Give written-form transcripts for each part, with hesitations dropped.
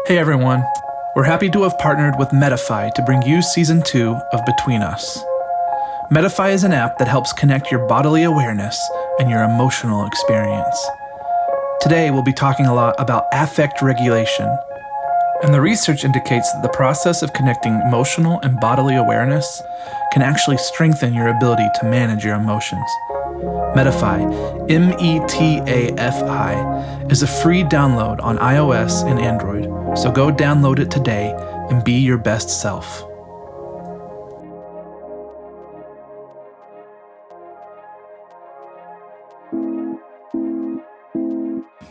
Hey everyone, we're happy to have partnered with Medify to bring you Season 2 of Between Us. Medify is an app that helps connect your bodily awareness and your emotional experience. Today we'll be talking a lot about affect regulation, and the research indicates that the process of connecting emotional and bodily awareness can actually strengthen your ability to manage your emotions. Medify, M-E-T-A-F-I, is a free download on iOS and Android, so go download it today and be your best self.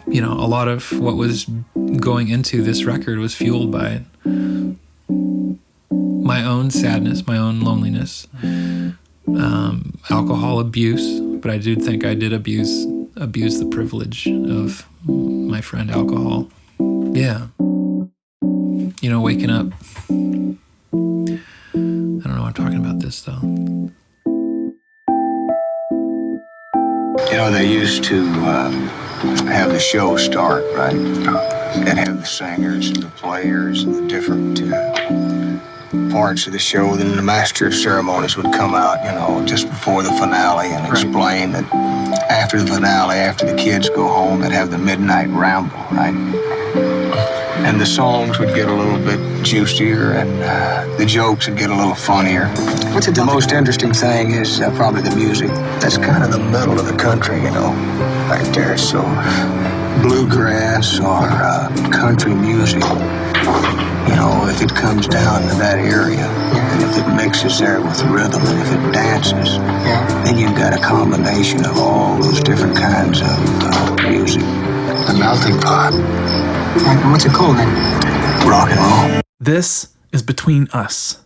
You know, a lot of what was going into this record was fueled by my own sadness, my own loneliness, alcohol abuse. But I do think I did abuse the privilege of my friend alcohol. Yeah. You know, waking up. I don't know why I'm talking about this, though. You know, they used to have the show start, right? And have the singers and the players and the different parts of the show. Then the master of ceremonies would come out, you know, just before the finale and explain that after the finale, after the kids go home, they'd have the midnight ramble, right? And the songs would get a little bit juicier and the jokes would get a little funnier. The most interesting thing is probably the music. That's kind of the middle of the country, you know, right there. So bluegrass or country music, you know, if it comes down to that area and if it mixes there with rhythm and if it dances, then you've got a combination of all those different kinds of music. A melting pot. What's it called then? Rock and roll. This is Between Us.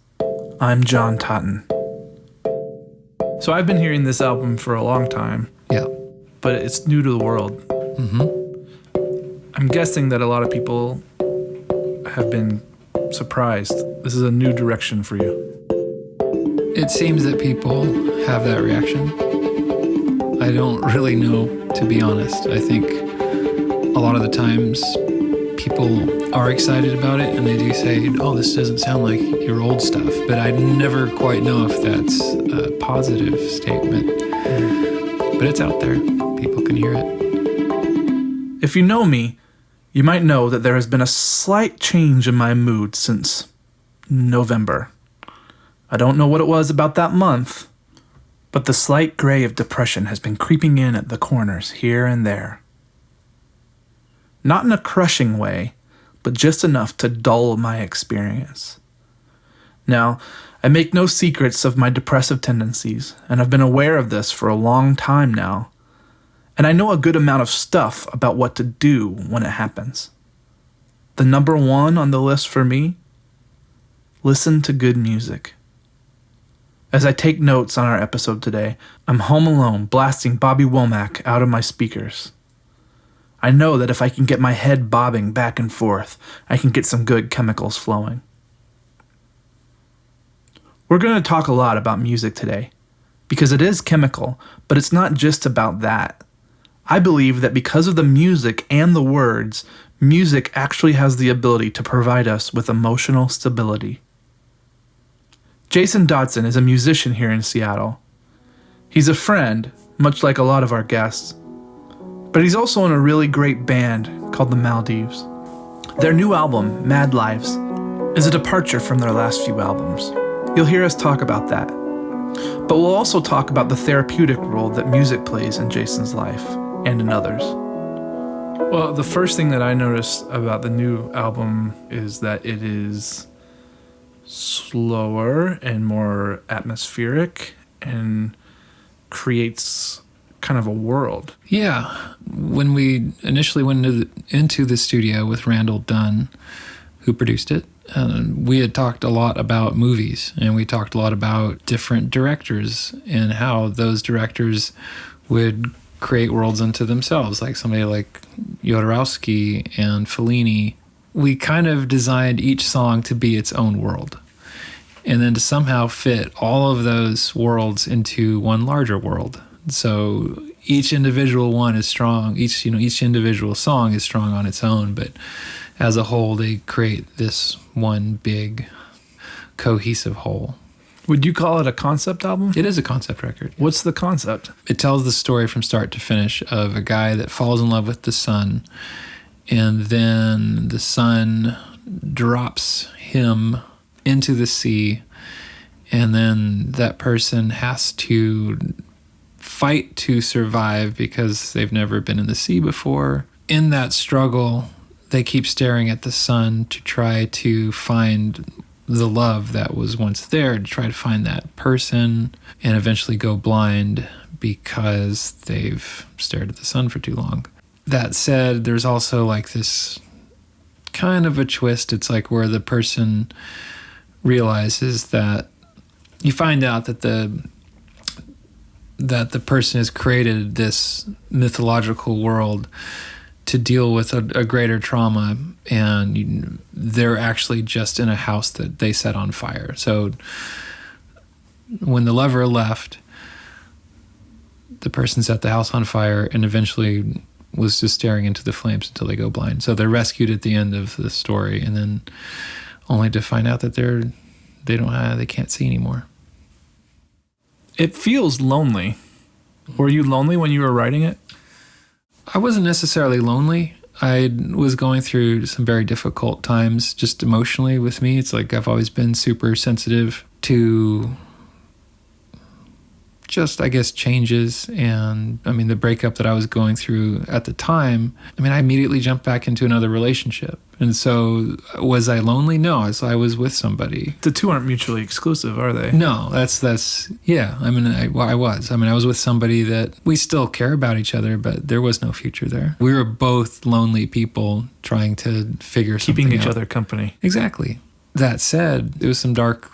I'm John Totten. So I've been hearing this album for a long time. Yeah. But it's new to the world. Mm-hmm. I'm guessing that a lot of people have been surprised. This is a new direction for you. It seems that people have that reaction. I don't really know, to be honest. I think a lot of the times people are excited about it and they do say, oh, this doesn't sound like your old stuff. But I never quite know if that's a positive statement. But it's out there. People can hear it. If you know me, you might know that there has been a slight change in my mood since November. I don't know what it was about that month, but the slight gray of depression has been creeping in at the corners here and there. Not in a crushing way, but just enough to dull my experience. Now, I make no secrets of my depressive tendencies, and I've been aware of this for a long time now. And I know a good amount of stuff about what to do when it happens. The number one on the list for me? Listen to good music. As I take notes on our episode today, I'm home alone blasting Bobby Womack out of my speakers. I know that if I can get my head bobbing back and forth, I can get some good chemicals flowing. We're going to talk a lot about music today, because it is chemical, but it's not just about that. I believe that because of the music and the words, music actually has the ability to provide us with emotional stability. Jason Dodson is a musician here in Seattle. He's a friend, much like a lot of our guests, but he's also in a really great band called the Maldives. Their new album, Mad Lives, is a departure from their last few albums. You'll hear us talk about that. But we'll also talk about the therapeutic role that music plays in Jason's life and in others. Well, the first thing that I noticed about the new album is that it is slower and more atmospheric and creates kind of a world. Yeah. When we initially went into the studio with Randall Dunn, who produced it, we had talked a lot about movies, and we talked a lot about different directors and how those directors would create worlds unto themselves, like somebody like Jodorowsky and Fellini. We kind of designed each song to be its own world, and then to somehow fit all of those worlds into one larger world. So each individual one is strong. Each individual song is strong on its own, but as a whole, they create this one big cohesive whole. Would you call it a concept album? It is a concept record. What's the concept? It tells the story from start to finish of a guy that falls in love with the sun, and then the sun drops him into the sea, and then that person has to fight to survive because they've never been in the sea before. In that struggle, they keep staring at the sun to try to find the love that was once there, to try to find that person, and eventually go blind because they've stared at the sun for too long. That said, there's also like this kind of a twist. It's like where the person realizes that you find out that the person has created this mythological world to deal with a greater trauma, and they're actually just in a house that they set on fire. So when the lover left, the person set the house on fire and eventually was just staring into the flames until they go blind. So they're rescued at the end of the story, and then only to find out that they can't see anymore. It feels lonely. Were you lonely when you were writing it? I wasn't necessarily lonely. I was going through some very difficult times just emotionally with me. It's like I've always been super sensitive to just, I guess, changes. And I mean, the breakup that I was going through at the time, I mean, I immediately jumped back into another relationship. And so was I lonely? No, so I was with somebody. The two aren't mutually exclusive, are they? No, that's yeah. I mean, I was. I mean, I was with somebody that we still care about each other, but there was no future there. We were both lonely people trying to figure something out. Keeping each other company. Exactly. That said, it was some dark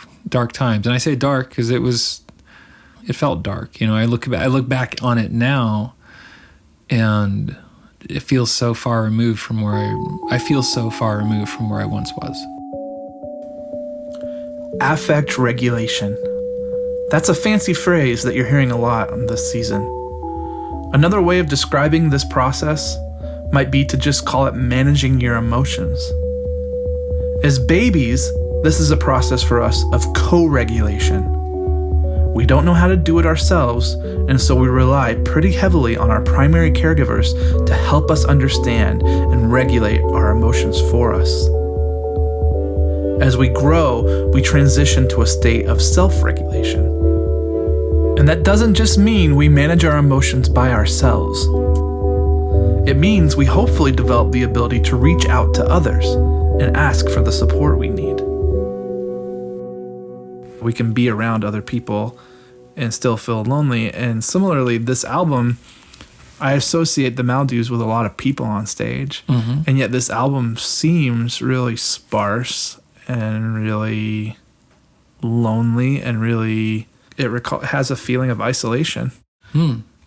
times. And I say dark because it felt dark. You know, I look back on it now, and it feels so far removed from where I feel so far removed from where I once was. Affect regulation. That's a fancy phrase that you're hearing a lot on this season. Another way of describing this process might be to just call it managing your emotions. As babies, this is a process for us of co-regulation. We don't know how to do it ourselves, and so we rely pretty heavily on our primary caregivers to help us understand and regulate our emotions for us. As we grow, we transition to a state of self-regulation. And that doesn't just mean we manage our emotions by ourselves. It means we hopefully develop the ability to reach out to others and ask for the support we need. We can be around other people and still feel lonely. And similarly, this album, I associate the Maldives with a lot of people on stage. Mm-hmm. And yet this album seems really sparse and really lonely, and really it has a feeling of isolation.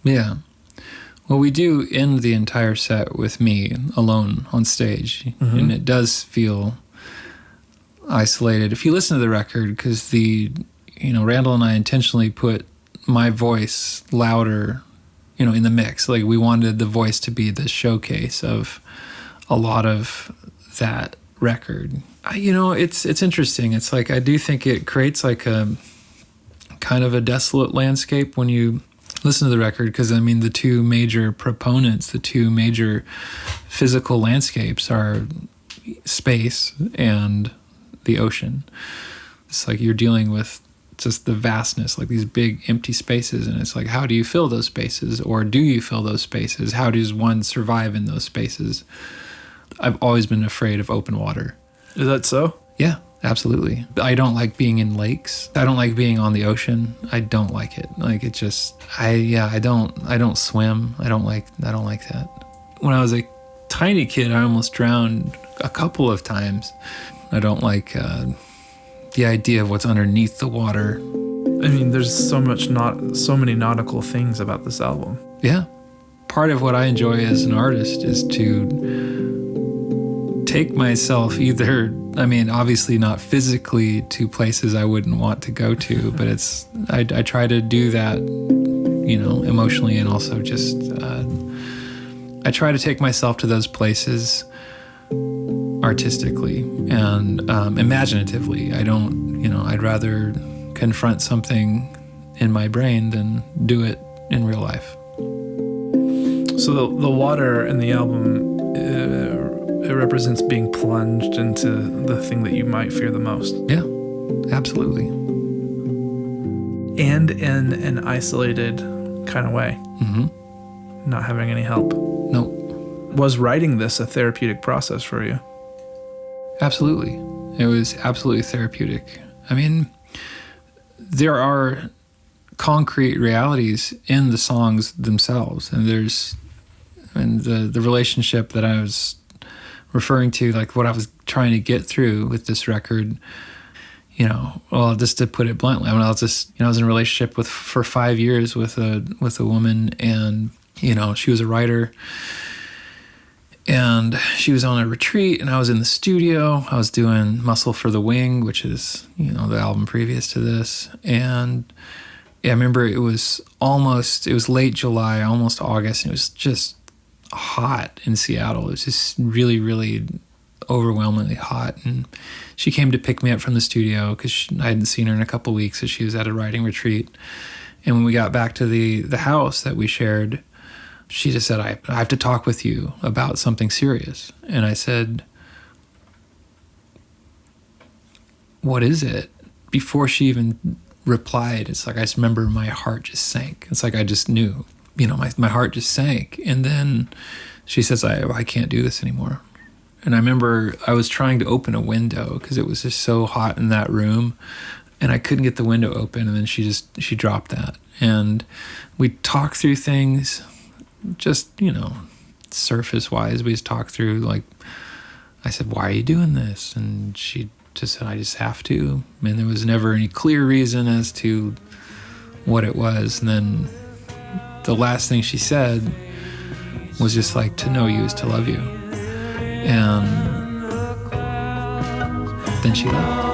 Yeah. Well, we do end the entire set with me alone on stage. Mm-hmm. And it does feel isolated. If you listen to the record, because Randall and I intentionally put my voice louder, in the mix. Like, we wanted the voice to be the showcase of a lot of that record. It's interesting. It's like, I do think it creates like a kind of a desolate landscape when you listen to the record, because I mean, the two major proponents, the two major physical landscapes are space and the ocean. It's like you're dealing with just the vastness, like these big empty spaces, and it's like, how do you fill those spaces, or do you fill those spaces? How does one survive in those spaces? I've always been afraid of open water. Is that so? Yeah, absolutely. I don't like being in lakes. I don't like being on the ocean. I don't like it. Like, it just, I don't swim. I don't like that. When I was a tiny kid, I almost drowned a couple of times. I don't like the idea of what's underneath the water. I mean, there's so many nautical things about this album. Yeah. Part of what I enjoy as an artist is to take myself obviously not physically to places I wouldn't want to go to, but I try to do that, emotionally, and also just, I try to take myself to those places artistically and imaginatively. I'd rather confront something in my brain than do it in real life. So the water in the album, it represents being plunged into the thing that you might fear the most. Yeah, absolutely. And in an isolated kind of way. Mm-hmm. Not having any help. No. Was writing this a therapeutic process for you? Absolutely. It was absolutely therapeutic. I mean, there are concrete realities in the songs themselves, and the relationship that I was referring to, like what I was trying to get through with this record, well, just to put it bluntly, I was in a relationship for 5 years with a woman, and she was a writer, and she was on a retreat, and I was in the studio. I was doing Muscle for the Wing, which is the album previous to this, and I remember it was late July, almost August, and it was just hot in Seattle. It was just really, really overwhelmingly hot. And she came to pick me up from the studio because I hadn't seen her in a couple of weeks, so she was at a writing retreat. And when we got back to the house that we shared, she just said, I have to talk with you about something serious. And I said, what is it? Before she even replied, it's like I just remember my heart just sank. It's like I just knew, my heart just sank. And then she says, I can't do this anymore. And I remember I was trying to open a window because it was just so hot in that room, and I couldn't get the window open. And then she dropped that. And we talked through things, just, surface wise. We just talked through, like, I said, why are you doing this? And she just said, I just have to. And there was never any clear reason as to what it was. And then the last thing she said was just like, to know you is to love you. And then she left.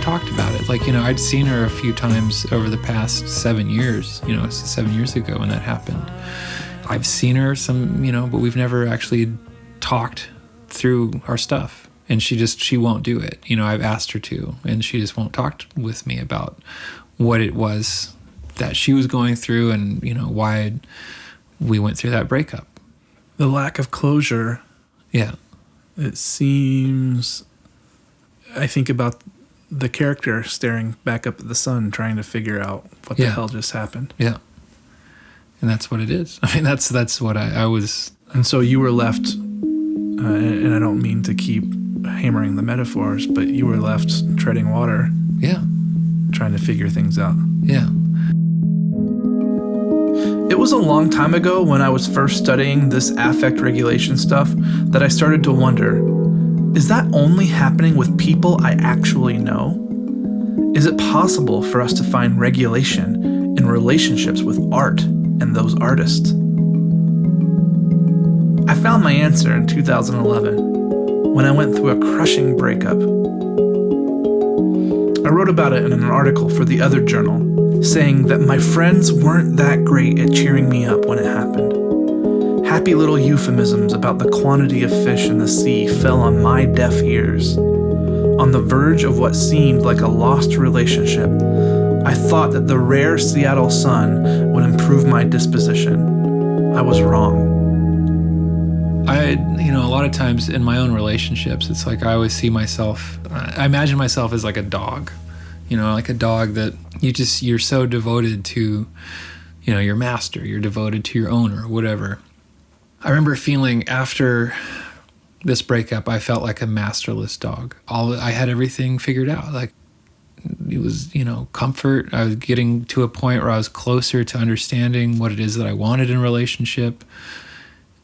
Talked about it. Like, I'd seen her a few times over the past 7 years, 7 years ago when that happened. I've seen her some, but we've never actually talked through our stuff. And she won't do it. I've asked her to, and she just won't talk with me about what it was that she was going through and, why we went through that breakup. The lack of closure. Yeah. It seems, I think about the character staring back up at the sun, trying to figure out what the hell just happened. Yeah. And that's what it is. I mean, that's what I was. And so you were left, and I don't mean to keep hammering the metaphors, but you were left treading water. Yeah. Trying to figure things out. Yeah. It was a long time ago when I was first studying this affect regulation stuff that I started to wonder, is that only happening with people I actually know? Is it possible for us to find regulation in relationships with art and those artists? I found my answer in 2011 when I went through a crushing breakup. I wrote about it in an article for The Other Journal, saying that my friends weren't that great at cheering me up when it happened. Happy little euphemisms about the quantity of fish in the sea fell on my deaf ears. On the verge of what seemed like a lost relationship, I thought that the rare Seattle sun would improve my disposition. I was wrong. A lot of times in my own relationships, it's like I always see myself, I imagine myself as like a dog, like a dog that you're so devoted to, your master, you're devoted to your owner, whatever. I remember feeling after this breakup, I felt like a masterless dog. I had everything figured out. Like it was, comfort. I was getting to a point where I was closer to understanding what it is that I wanted in a relationship.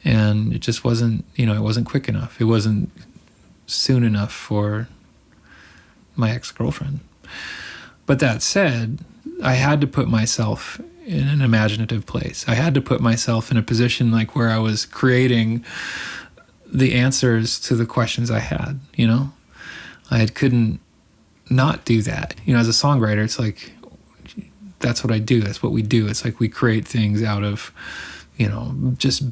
And it just wasn't, it wasn't quick enough. It wasn't soon enough for my ex-girlfriend. But that said, I had to put myself in an imaginative place. I had to put myself in a position like where I was creating the answers to the questions I had, I couldn't not do that. As a songwriter, it's like, that's what I do. That's what we do. It's like we create things out of, just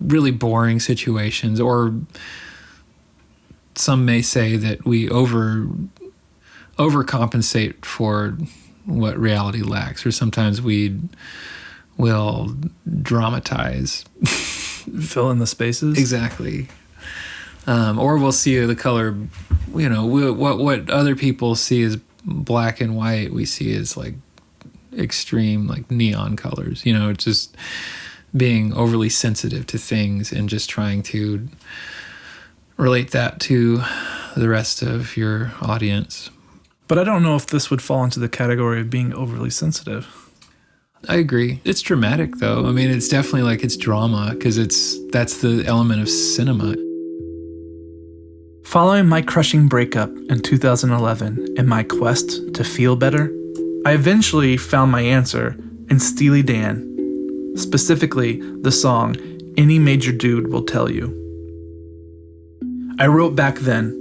really boring situations, or some may say that we overcompensate for what reality lacks, or sometimes we'll dramatize. Fill in the spaces. Exactly. Or we'll see the color, what other people see as black and white, we see as like extreme, like neon colors, just being overly sensitive to things and just trying to relate that to the rest of your audience. But I don't know if this would fall into the category of being overly sensitive. I agree. It's dramatic, though. I mean, it's definitely like it's drama, because that's the element of cinema. Following my crushing breakup in 2011 and my quest to feel better, I eventually found my answer in Steely Dan, specifically the song Any Major Dude Will Tell You. I wrote back then,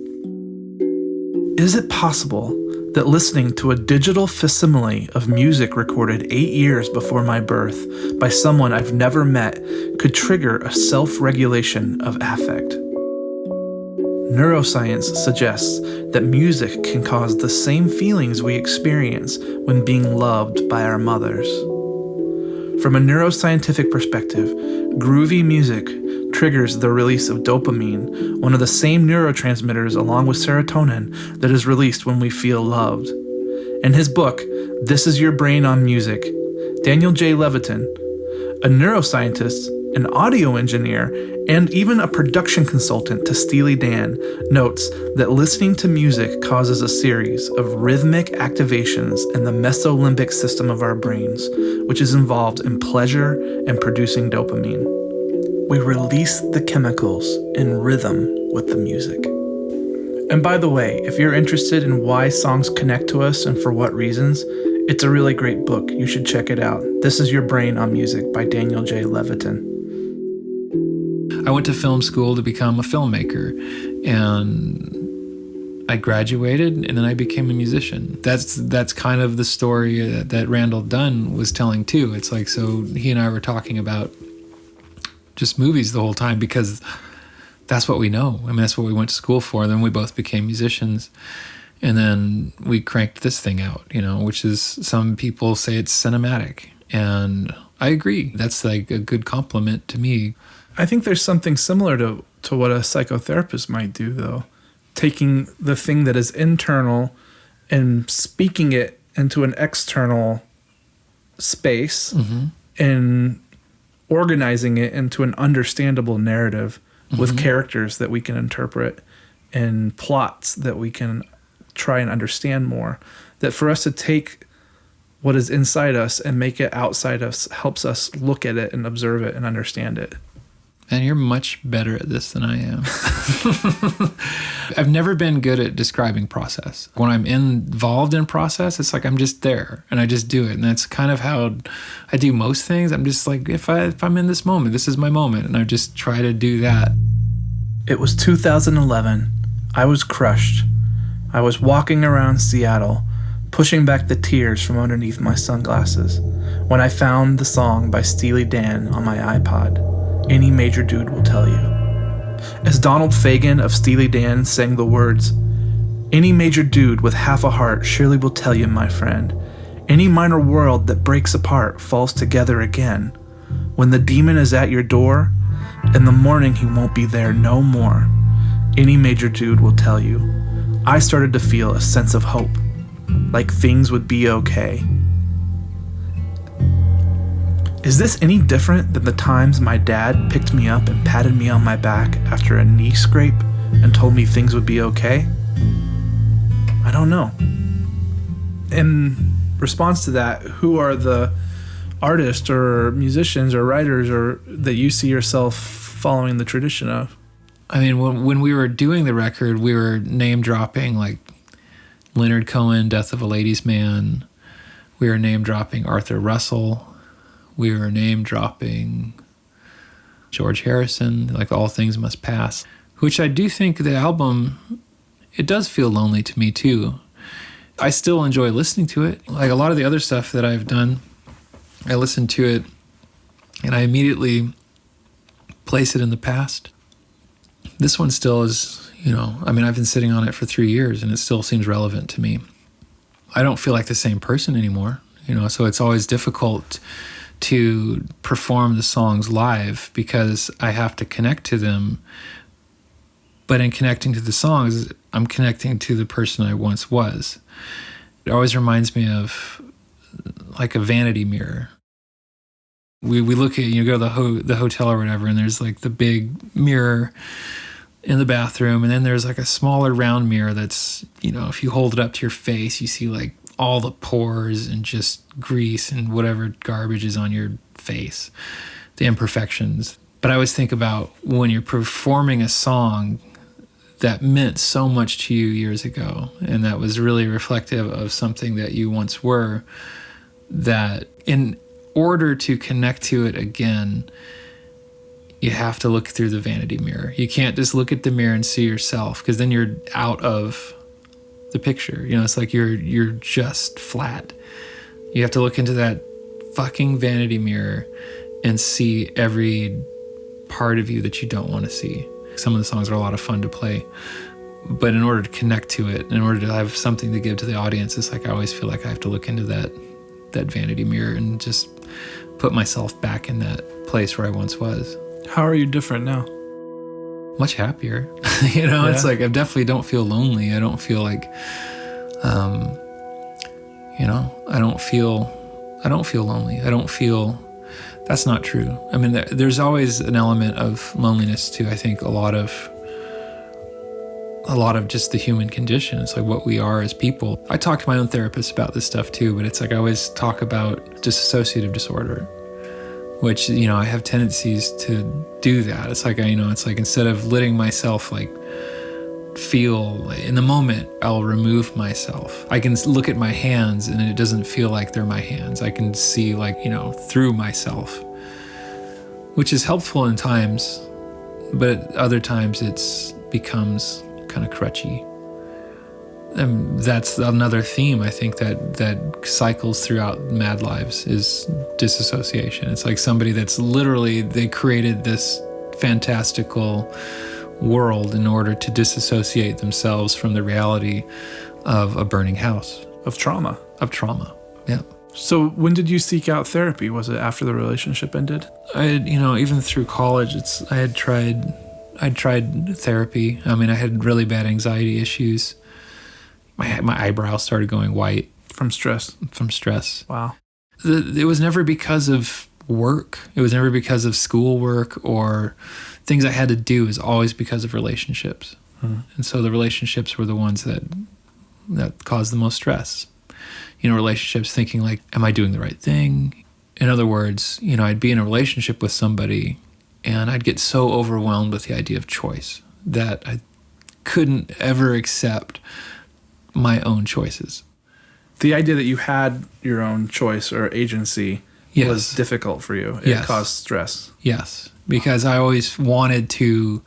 is it possible that listening to a digital facsimile of music recorded 8 years before my birth by someone I've never met could trigger a self-regulation of affect? Neuroscience suggests that music can cause the same feelings we experience when being loved by our mothers. From a neuroscientific perspective, groovy music triggers the release of dopamine, one of the same neurotransmitters along with serotonin that is released when we feel loved. In his book, This Is Your Brain on Music, Daniel J. Levitin, a neuroscientist, an audio engineer, and even a production consultant to Steely Dan, notes that listening to music causes a series of rhythmic activations in the mesolimbic system of our brains, which is involved in pleasure and producing dopamine. We release the chemicals in rhythm with the music. And by the way, if you're interested in why songs connect to us and for what reasons, it's a really great book. You should check it out. This Is Your Brain on Music by Daniel J. Levitin. I went to film school to become a filmmaker, and I graduated, and then I became a musician. That's kind of the story that Randall Dunn was telling too. It's like, so he and I were talking about just movies the whole time because that's what we know. I mean, that's what we went to school for. And then we both became musicians, and then we cranked this thing out, which is, some people say it's cinematic, and I agree. That's like a good compliment to me. I think there's something similar to what a psychotherapist might do, though. Taking the thing that is internal and speaking it into an external space, and organizing it into an understandable narrative with characters that we can interpret and plots that we can try and understand more. That for us to take what is inside us and make it outside us helps us look at it and observe it and understand it. And you're much better at this than I am. I've never been good at describing process. When I'm involved in process, it's like I'm just there and I just do it. And that's kind of how I do most things. I'm just like, if I'm in this moment, this is my moment. And I just try to do that. It was 2011. I was crushed. I was walking around Seattle, pushing back the tears from underneath my sunglasses, when I found the song by Steely Dan on my iPod, any major dude will tell you. As Donald Fagen of Steely Dan sang the words, any major dude with half a heart surely will tell you, my friend, any minor world that breaks apart falls together again. When the demon is at your door, in the morning he won't be there no more. Any major dude will tell you. I started to feel a sense of hope, like things would be okay. Is this any different than the times my dad picked me up and patted me on my back after a knee scrape and told me things would be okay? I don't know. In response to that, who are the artists or musicians or writers or that you see yourself following the tradition of? I mean, when we were doing the record, we were name dropping like Leonard Cohen, Death of a Ladies' Man. We were name dropping Arthur Russell. We were name dropping George Harrison, like All Things Must Pass, which I do think the album, it does feel lonely to me too. I still enjoy listening to it. Like a lot of the other stuff that I've done, I listen to it and I immediately place it in the past. This one still is, I've been sitting on it for 3 years and it still seems relevant to me. I don't feel like the same person anymore, so it's always difficult to perform the songs live because I have to connect to them. But in connecting to the songs, I'm connecting to the person I once was. It always reminds me of like a vanity mirror. We look at, go to the hotel or whatever, and there's like the big mirror in the bathroom, and then there's like a smaller round mirror that's, if you hold it up to your face, you see like all the pores and just grease and whatever garbage is on your face, the imperfections. But I always think about when you're performing a song that meant so much to you years ago, and that was really reflective of something that you once were, that in order to connect to it again, you have to look through the vanity mirror. You can't just look at the mirror and see yourself, because then you're out of the picture. It's like you're just flat. You have to look into that fucking vanity mirror and see every part of you that you don't want to see. Some of the songs are a lot of fun to play, but in order to connect to it, in order to have something to give to the audience, it's like I always feel like I have to look into that vanity mirror and just put myself back in that place where I once was. How are you different now? Much happier. It's like I definitely don't feel lonely. I don't feel like, I don't feel lonely. I don't feel, that's not true. I mean, there's always an element of loneliness to, I think, a lot of just the human condition. It's like what we are as people. I talk to my own therapist about this stuff too, but it's like I always talk about dissociative disorder, which, I have tendencies to do that. It's like, it's like instead of letting myself like feel in the moment, I'll remove myself. I can look at my hands and it doesn't feel like they're my hands. I can see like, through myself, which is helpful in times, but other times it's becomes kind of crutchy. And that's another theme I think that cycles throughout Mad Lives is disassociation. It's like somebody that's literally, they created this fantastical world in order to disassociate themselves from the reality of a burning house. Of trauma. Yeah. So when did you seek out therapy? Was it after the relationship ended? I had, even through college, I'd tried therapy. I mean, I had really bad anxiety issues. My eyebrows started going white. From stress? From stress. Wow. It was never because of work. It was never because of schoolwork or things I had to do. It was always because of relationships. And so the relationships were the ones that caused the most stress. Relationships thinking like, am I doing the right thing? In other words, I'd be in a relationship with somebody and I'd get so overwhelmed with the idea of choice that I couldn't ever accept my own choices. The idea that you had your own choice or agency was difficult for you. It caused stress. Yes, because I always wanted to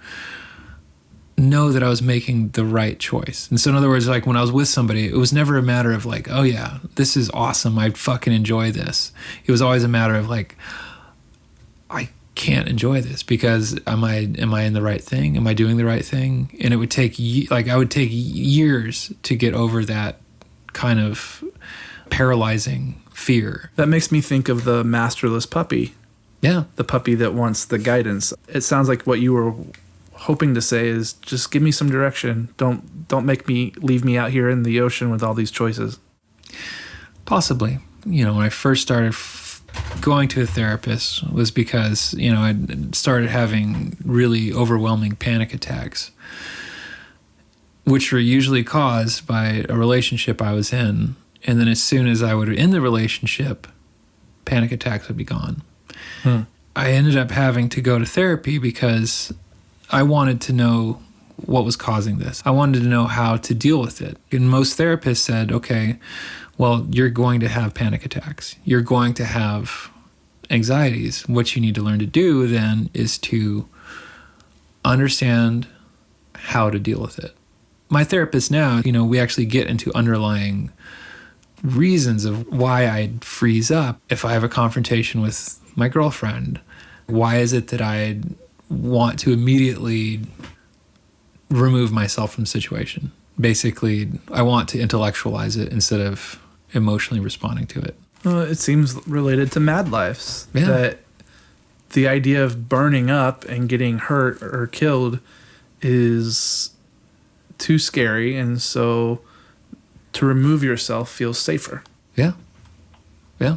know that I was making the right choice. And so in other words, like when I was with somebody, it was never a matter of like, oh yeah, this is awesome, I fucking enjoy this. It was always a matter of like, I can't enjoy this because am I in the right thing? Am I doing the right thing? And it would take I would take years to get over that kind of paralyzing fear. That makes me think of the masterless puppy. Yeah. The puppy that wants the guidance. It sounds like what you were hoping to say is just give me some direction. Don't leave me out here in the ocean with all these choices. Possibly. When I first started going to a therapist was because, I started having really overwhelming panic attacks, which were usually caused by a relationship I was in. And then as soon as I would end the relationship, panic attacks would be gone. I ended up having to go to therapy because I wanted to know what was causing this. I wanted to know how to deal with it. And most therapists said, okay, well, you're going to have panic attacks. You're going to have anxieties. What you need to learn to do then is to understand how to deal with it. My therapist now, we actually get into underlying reasons of why I freeze up if I have a confrontation with my girlfriend. Why is it that I want to immediately remove myself from the situation? Basically, I want to intellectualize it instead of emotionally responding to it. Well, it seems related to Mad Lives. Yeah. That the idea of burning up and getting hurt or killed is too scary, and so to remove yourself feels safer. Yeah. Yeah.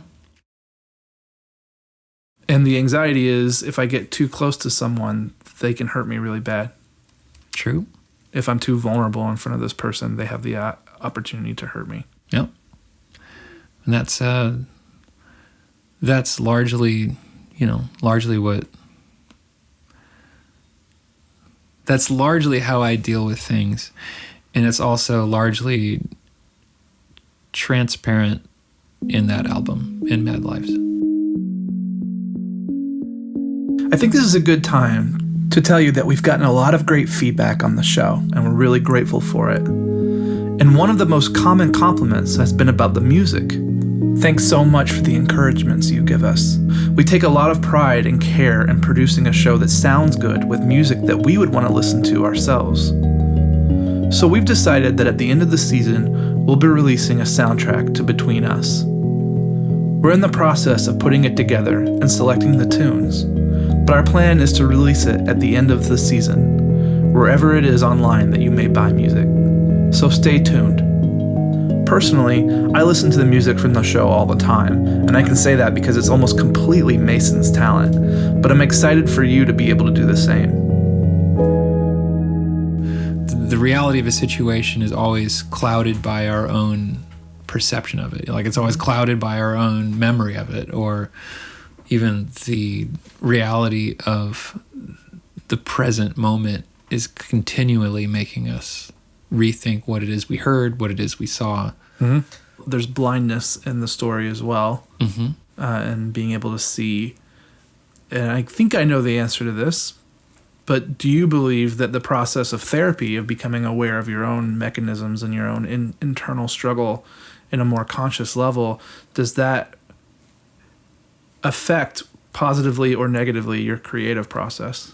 And the anxiety is if I get too close to someone, they can hurt me really bad. True. If I'm too vulnerable in front of this person, they have the opportunity to hurt me. Yep. And that's largely, that's largely how I deal with things. And it's also largely transparent in that album, in Mad Lives. I think this is a good time to tell you that we've gotten a lot of great feedback on the show, and we're really grateful for it. And one of the most common compliments has been about the music. Thanks so much for the encouragements you give us. We take a lot of pride and care in producing a show that sounds good with music that we would want to listen to ourselves. So we've decided that at the end of the season, we'll be releasing a soundtrack to Between Us. We're in the process of putting it together and selecting the tunes, but our plan is to release it at the end of the season, wherever it is online that you may buy music. So stay tuned. Personally, I listen to the music from the show all the time, and I can say that because it's almost completely Mason's talent, but I'm excited for you to be able to do the same. The reality of a situation is always clouded by our own perception of it. Like, it's always clouded by our own memory of it, or even the reality of the present moment is continually making us rethink what it is we heard, what it is we saw. Mm-hmm. There's blindness in the story as well, and being able to see. And I think I know the answer to this, but do you believe that the process of therapy, of becoming aware of your own mechanisms and your own internal struggle in a more conscious level, does that affect positively or negatively your creative process?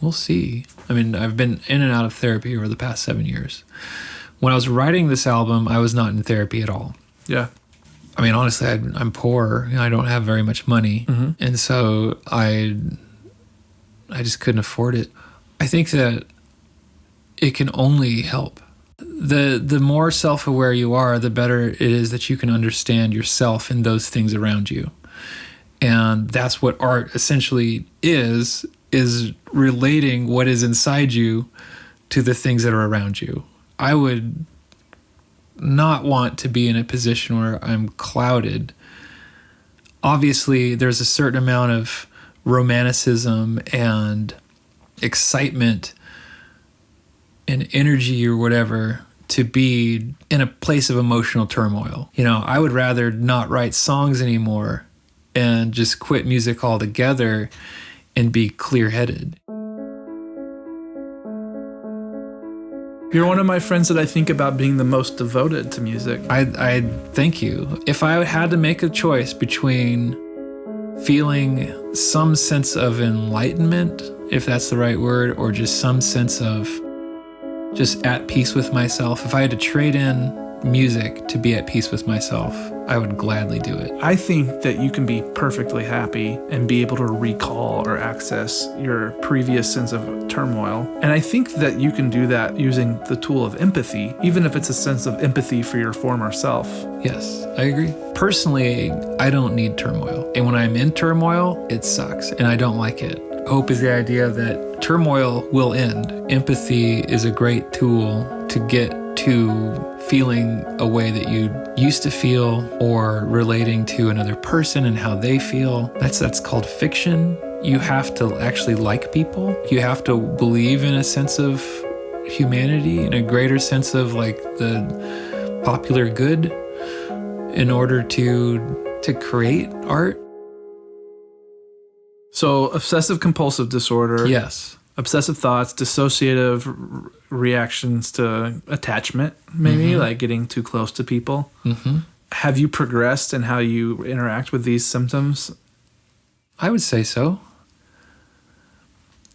We'll see. I mean, I've been in and out of therapy over the past 7 years. When I was writing this album, I was not in therapy at all. Yeah. I mean, honestly, I'm poor. I don't have very much money. And so I just couldn't afford it. I think that it can only help. The more self-aware you are, the better it is that you can understand yourself and those things around you. And that's what art essentially is relating what is inside you to the things that are around you. I would not want to be in a position where I'm clouded. Obviously, there's a certain amount of romanticism and excitement and energy or whatever to be in a place of emotional turmoil. I would rather not write songs anymore and just quit music altogether and be clear-headed. You're one of my friends that I think about being the most devoted to music. I thank you. If I had to make a choice between feeling some sense of enlightenment, if that's the right word, or just some sense of just at peace with myself, if I had to trade in music to be at peace with myself, I would gladly do it. I think that you can be perfectly happy and be able to recall or access your previous sense of turmoil. And I think that you can do that using the tool of empathy, even if it's a sense of empathy for your former self. Yes, I agree. Personally, I don't need turmoil. And when I'm in turmoil, it sucks and I don't like it. Hope is the idea that turmoil will end. Empathy is a great tool to get to feeling a way that you used to feel, or relating to another person and how they feel. That's called fiction. You have to actually like people. You have to believe in a sense of humanity, in a greater sense of like the popular good, in order to create art. So obsessive compulsive disorder. Yes. Obsessive thoughts, dissociative reactions to attachment, maybe, like getting too close to people. Mm-hmm. Have you progressed in how you interact with these symptoms? I would say so.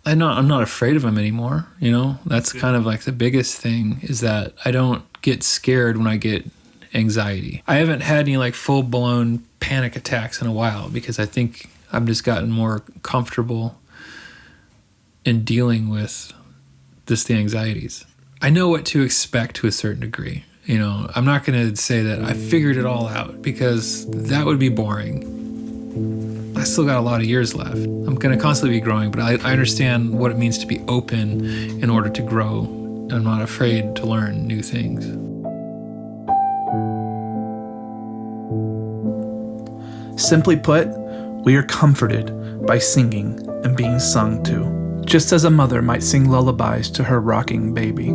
I'm not afraid of them anymore, you know? That's kind of like the biggest thing, is that I don't get scared when I get anxiety. I haven't had any like full-blown panic attacks in a while, because I think I've just gotten more comfortable in dealing with the anxieties. I know what to expect to a certain degree. You know, I'm not going to say that I figured it all out, because that would be boring. I still got a lot of years left. I'm going to constantly be growing, but I understand what it means to be open in order to grow. I'm not afraid to learn new things. Simply put, we are comforted by singing and being sung to, just as a mother might sing lullabies to her rocking baby.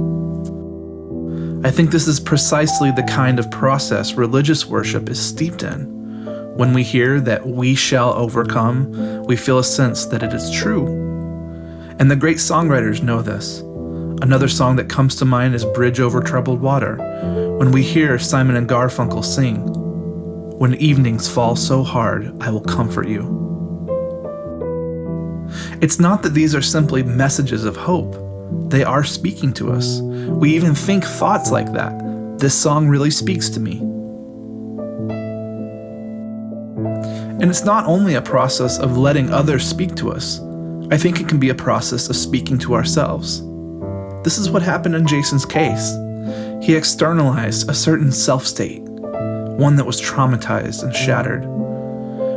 I think this is precisely the kind of process religious worship is steeped in. When we hear that we shall overcome, we feel a sense that it is true. And the great songwriters know this. Another song that comes to mind is Bridge Over Troubled Water, when we hear Simon and Garfunkel sing, "When evenings fall so hard, I will comfort you." It's not that these are simply messages of hope. They are speaking to us. We even think thoughts like that. This song really speaks to me. And it's not only a process of letting others speak to us. I think it can be a process of speaking to ourselves. This is what happened in Jason's case. He externalized a certain self-state, one that was traumatized and shattered,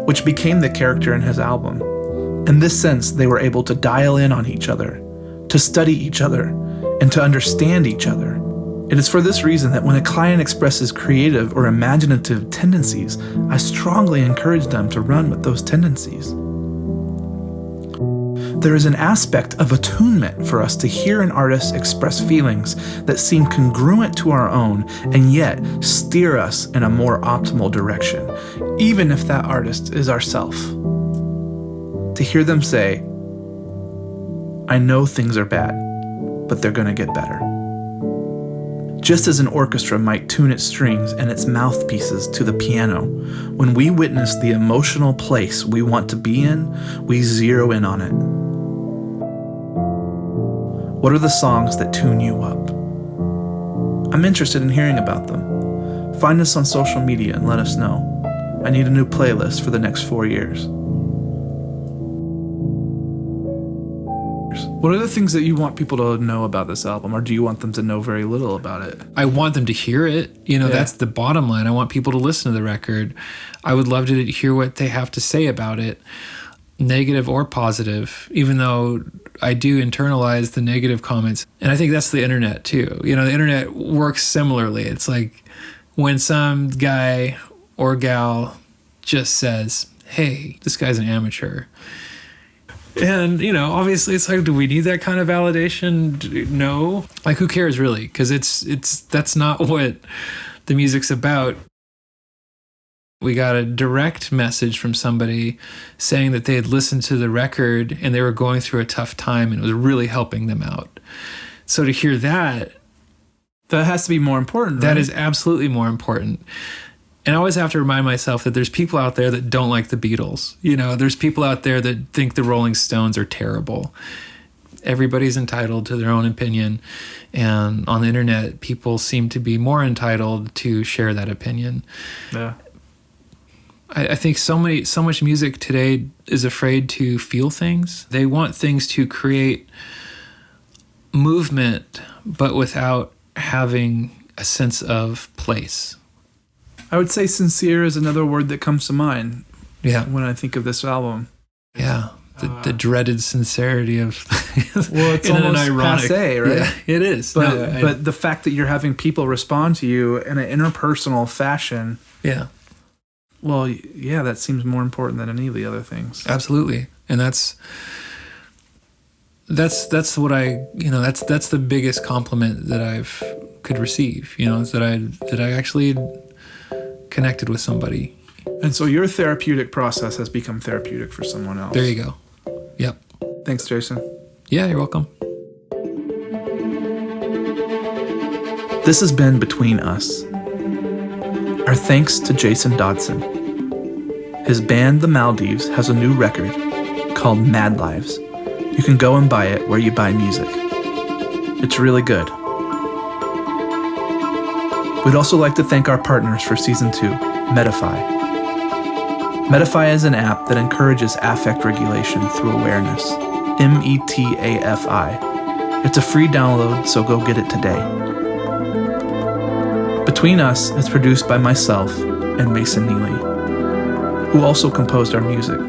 which became the character in his album. In this sense, they were able to dial in on each other, to study each other, and to understand each other. It is for this reason that when a client expresses creative or imaginative tendencies, I strongly encourage them to run with those tendencies. There is an aspect of attunement for us to hear an artist express feelings that seem congruent to our own and yet steer us in a more optimal direction, even if that artist is ourself. To hear them say, "I know things are bad, but they're going to get better." Just as an orchestra might tune its strings and its mouthpieces to the piano, when we witness the emotional place we want to be in, we zero in on it. What are the songs that tune you up? I'm interested in hearing about them. Find us on social media and let us know. I need a new playlist for the next 4 years. What are the things that you want people to know about this album, or do you want them to know very little about it? I want them to hear it. You know, That's the bottom line. I want people to listen to the record. I would love to hear what they have to say about it, negative or positive, even though I do internalize the negative comments. And I think that's the internet too. You know, the internet works similarly. It's like when some guy or gal just says, "Hey, this guy's an amateur." And, you know, obviously it's like, do we need that kind of validation? No. Like, who cares really? Because that's not what the music's about. We got a direct message from somebody saying that they had listened to the record and they were going through a tough time and it was really helping them out. So to hear that That has to be more important, That right? is absolutely more important. And I always have to remind myself that there's people out there that don't like the Beatles. There's people out there that think the Rolling Stones are terrible. Everybody's entitled to their own opinion. And on the internet, people seem to be more entitled to share that opinion. Yeah. I think so much music today is afraid to feel things. They want things to create movement, but without having a sense of place. I would say sincere is another word that comes to mind Yeah. when I think of this album. Yeah. The dreaded sincerity of Well, it's almost passé, right? Yeah, it is. But the fact that you're having people respond to you in an interpersonal fashion, yeah, well, yeah, that seems more important than any of the other things. absolutely. And that's what that's the biggest compliment that I've could receive, is that I actually connected with somebody. And so your therapeutic process has become therapeutic for someone else. There you go. Yep. Thanks, Jason. Yeah, you're welcome. This has been Between Us. Our thanks to Jason Dodson. His band, the Maldives, has a new record called Mad Lives. You can go and buy it where you buy music. It's really good. We'd also like to thank our partners for Season 2, Medify. Medify is an app that encourages affect regulation through awareness. METAFI. It's a free download, so go get it today. Between Us is produced by myself and Mason Neely, who also composed our music.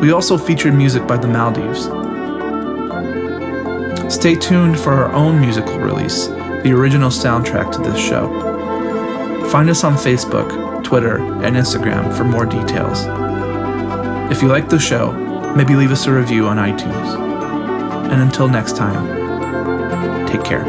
We also featured music by the Maldives. Stay tuned for our own musical release, the original soundtrack to this show. Find us on Facebook, Twitter, and Instagram for more details. If you like the show, maybe leave us a review on iTunes. And until next time, take care.